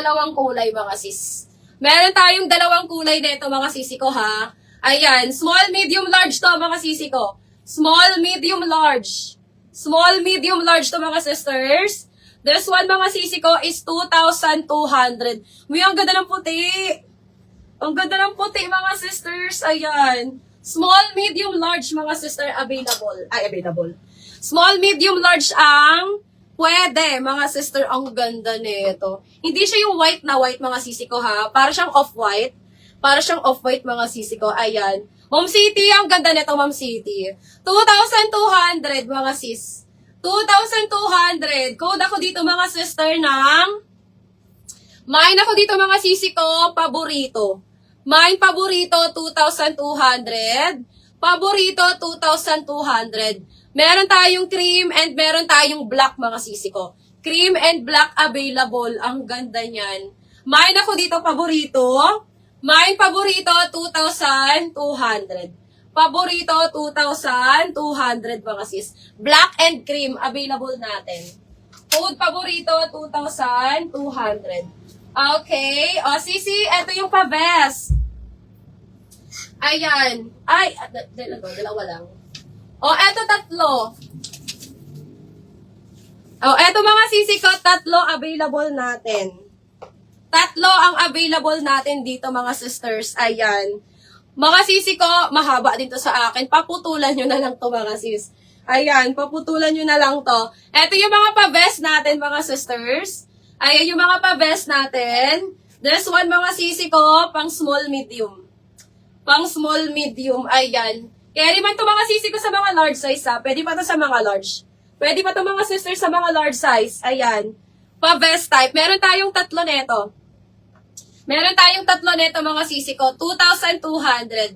dalawang kulay mga sis. Meron tayong dalawang kulay nito mga sisi ko ha. Ayan, small, medium, large to mga sisi ko. Small, medium, large. Small, medium, large to mga sisters. This one mga sisi ko is 2,200. May ang ganda ng puti. Ang ganda ng puti mga sisters. Ayan. Small, medium, large mga sister available. Ay, available. Small, medium, large ang pwede mga sister. Ang ganda nito. Hindi siya yung white na white mga sisi ko ha. Para siyang off-white. Para siyang off-white mga sisi ko. Ayan. Mom City, ang ganda nito Mom City. 2,200 mga sis. 2,200. Code ako dito mga sister ng mine ako dito mga sisi ko, paborito. Mine paborito, 2,200. Paborito, 2,200. Meron tayong cream and meron tayong black mga sisi ko. Cream and black available. Ang ganda niyan. Mine ako dito, paborito. Mine paborito, 2,200. Paborito, 2,200 mga sis. Black and cream available natin. Code paborito, 2,200. Okay. O, sisi, eto yung pa-vest. Ayan. Ay, dalawa lang. O, eto tatlo. O, eto mga sisi ko, tatlo available natin. Tatlo ang available natin dito mga sisters. Ayan. Mga sisi ko, mahaba din to sa akin. Paputulan nyo na lang to mga sis. Ayan, paputulan nyo na lang to. Ito yung mga pa-vest natin mga sisters. Ayan yung mga pa-vest natin. This one mga sisi ko, pang small medium. Pang small medium, ayan. Carry man to mga sisi ko sa mga large size ha. Pwede pa to sa mga large. Pwede pa to mga sisters sa mga large size. Ayan. Pa-vest type. Meron tayong tatlo neto. Meron tayong tatlo neto mga sisi ko. 2,200.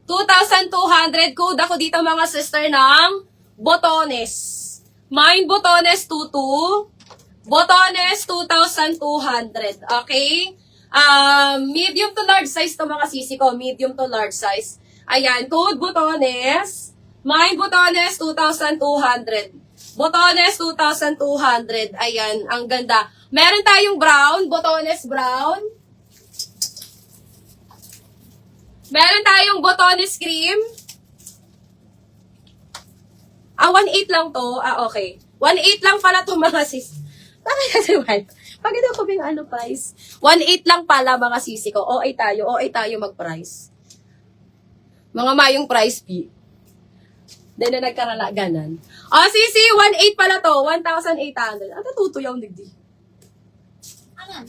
2,200. Code ako dito mga sister ng botones. Mine botones 22. Botones 2,200. Okay? Medium to large size to mga sisi ko. Medium to large size. Ayan. Code botones. Mine botones 2,200. Botones 2,200. Ayan. Ang ganda. Meron tayong brown. Botones brown. Meron tayong botones cream. 1.8 lang to. Okay. 1.8 lang pala to mga sis. Bakit kasi white? Bakit ako bing price? 1.8 lang pala mga sisi ko. OA tayo mag-price. Mga mayong price fee. Then na nagkaralaganan. Sisi, 1.8 pala to. 1,800. Ang natuto yung digdi. Ano?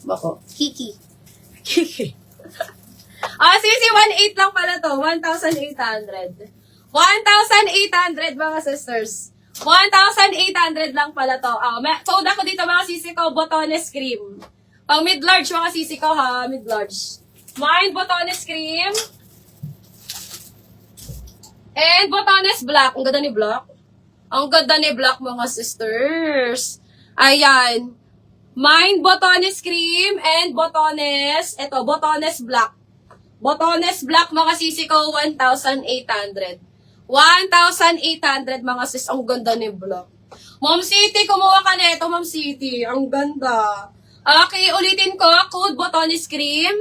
Bako. Kiki. Kiki. Sisi, 1.8 lang pala to. 1,800. 1,800 mga sisters. 1,800 lang pala to. Code ako dito mga sisi ko, botones cream. Pang mid-large mga sisi ko ha, mid-large. Mine botones cream. And botones black. Ang ganda ni black. Ang ganda ni black mga sisters. Ayan. Mine botones cream and botones, eto, botones black. Botones black mga sisi ko, 1,800. 1,800 mga sis, ang ganda ni black. Mom City, kumuha ka nito, Mom City. Ang ganda. Okay, ulitin ko, code botones cream,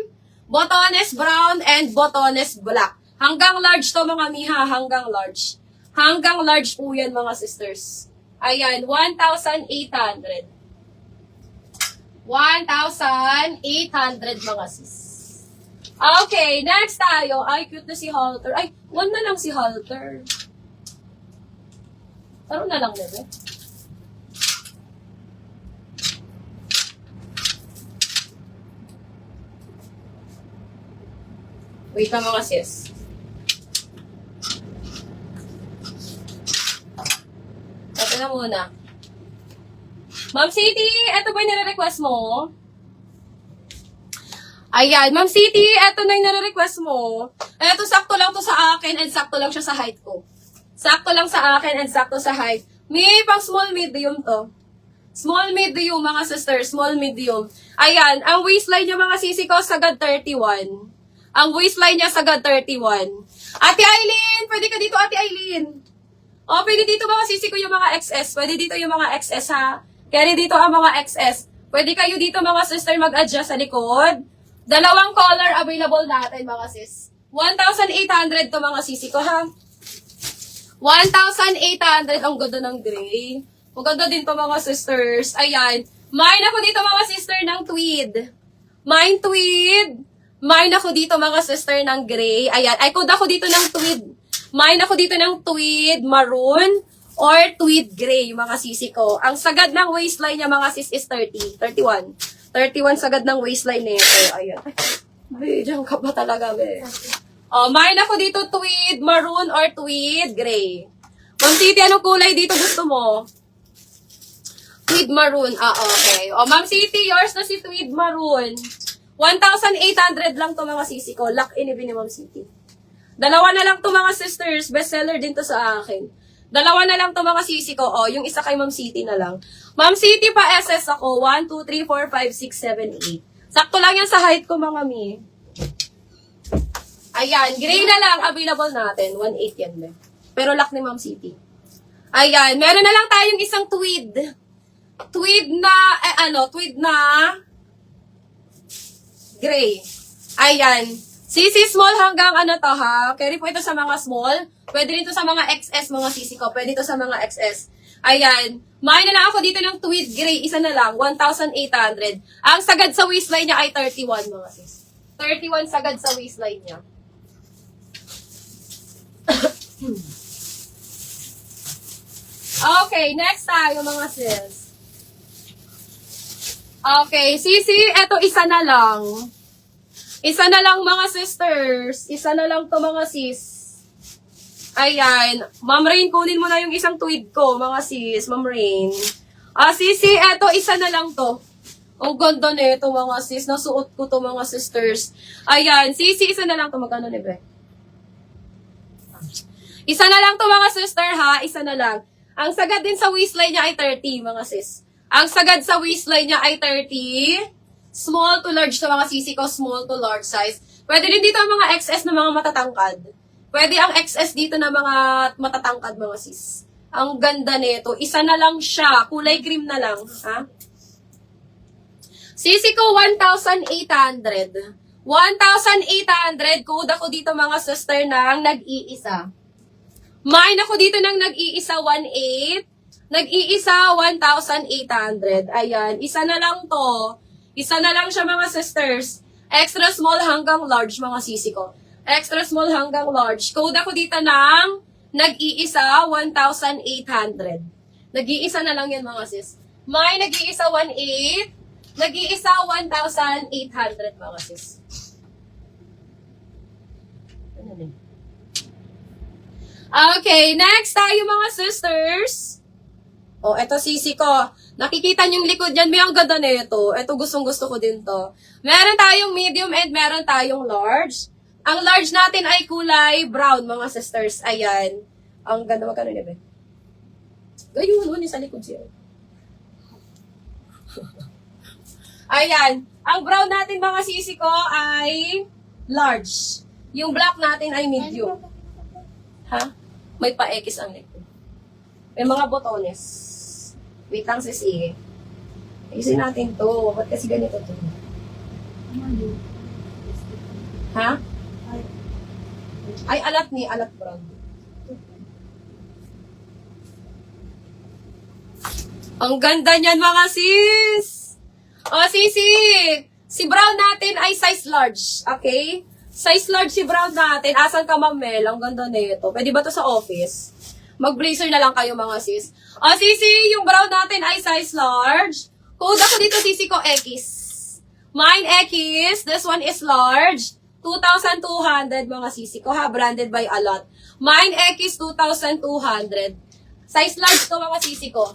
botones brown, and botones black. Hanggang large to mga miha, hanggang large. Hanggang large po yan mga sisters. Ayan, 1,800. 1,800 mga sis. Okay, next tayo. Ay, cute na si Halter. Ay, 1 na lang si Halter. Taro na lang, bebe. Wait lang mga sis. Ito na muna. Ma'am City, ito ba yung nare-request mo? Ayan, Ma'am City, ito na yung nare-request mo. Ito, sakto lang to sa akin and sakto lang siya sa height ko. Sakto lang sa akin and sakto sa height. May pang small medium to. Small medium, mga sisters. Small medium. Ayan, ang waistline niya mga sisi ko, sagad 31. Ang waistline niya, sagad 31. Ate Aileen, pwede ka dito, Ate Aileen. O, pwede dito mga sisi ko yung mga XS. Pwede dito yung mga XS, ha. Kaya dito ang mga XS. Pwede kayo dito mga sister mag-adjust sa likod. Dalawang color available natin mga sis. 1,800 to mga sisi ko ha. 1,800 ang ganda ng gray. Maganda din to mga sisters. Ayan. Mine ako dito mga sister ng tweed. Mine tweed. Mine ako dito mga sister ng gray. Ayan. Ay, code ako dito ng tweed. Mine ako dito ng tweed maroon or tweed gray mga sisi ko. Ang sagad ng waistline niya mga sis is 30. 31. 31 sagad ng waistline nito. Ayan. Ay, diyan ka ba talaga, be? Oh, mine ako dito tweed maroon or tweed gray. Ma'am Titi, anong kulay dito gusto mo? Tweed maroon. Ah, okay. O, Ma'am City, yours na si tweed maroon. 1,800 lang to mga sisi ko. Lock in ni Ma'am City. Dalawa na lang to mga sisters. Bestseller din to sa akin. Dalawa na lang to mga sisi ko. O, yung isa kay Ma'am City na lang. Ma'am City pa SS ako. 1, 2, 3, 4, 5, 6, 7, 8. Sakto lang yan sa height ko mga mi. Ayan. Gray na lang available natin. 1,800 yan. Pero lock ni Ma'am City. Ayan. Meron na lang tayong isang tweed. Tweed na, tweed na gray. Ayan. CC small hanggang ano to ha. Carry po ito sa mga small. Pwede rin to sa mga XS mga CC ko. Pwede ito sa mga XS. Ayan. May na lang ako dito ng tweed gray. Isa na lang. 1,800. Ang sagad sa waistline niya ay 31 mga sis. 31 sagad sa waistline niya. Okay, next tayo mga sis. Okay, Sisi, eto isa na lang. Isa na lang mga sisters. Isa na lang to mga sis. Ayan. Ma'am Rain, kunin mo na yung isang tweed ko, mga sis. Ma'am Rain. Sisi, eto isa na lang to. Ang ganda nito mga sis. Nasuot ko to mga sisters. Ayan. Sisi, isa na lang to. Magkano ni Bre? Isa na lang to mga sister ha. Isa na lang. Ang sagad din sa waistline niya ay 30 mga sis. Ang sagad sa waistline niya ay 30. Small to large to mga sisi ko. Small to large size. Pwede din dito ang mga XS na mga matatangkad. Pwede ang XS dito na mga matatangkad mga sis. Ang ganda nito. Isa na lang siya. Kulay cream na lang. Ha? Sisi ko 1,800. 1,800. Code ako dito mga sister ng nag-iisa. Mine ako dito ng nag-iisa 1,800. Nag-iisa 1,800. Ayan. Isa na lang to. Isa na lang siya mga sisters. Extra small hanggang large mga sisi ko. Extra small hanggang large. Code ako dito ng nag-iisa 1,800. Nag-iisa na lang yan mga sis. May nag-iisa 1,800. Nag-iisa 1,800 mga sis. Okay, next tayo mga sisters. Oh, eto sisi ko. Nakikita niyo yung likod niyan. May ang ganda nito. Eto gustong-gusto ko din to. Meron tayong medium and meron tayong large. Ang large natin ay kulay brown, mga sisters. Ayan. Ang ganda. Magkano niya ba? Gayun, sa likod siya. Ayan. Ang brown natin, mga sisi ko, ay large. Yung black natin ay medium. Ha? May pa-X ang likod. May mga botones. Wait lang, sisi. Ayusin natin to. Ba't kasi ganito to? Ha? Ay, alat ni. Alat brown. Ang ganda niyan, mga sis! O, sisi! Si brown natin ay size large. Okay? Size large si brown natin. Asan ka, Ma'am Mel? Ang ganda nito. Pwede ba to sa office? Mag-blazer na lang kayo mga sis. O, sisi, yung brown natin ay size large. Code ako dito, sisi ko, X. Mine, X. This one is large. 2,200 mga sisi ko ha. Branded by Alot. Mine, X, 2,200. Size large to mga sisi ko.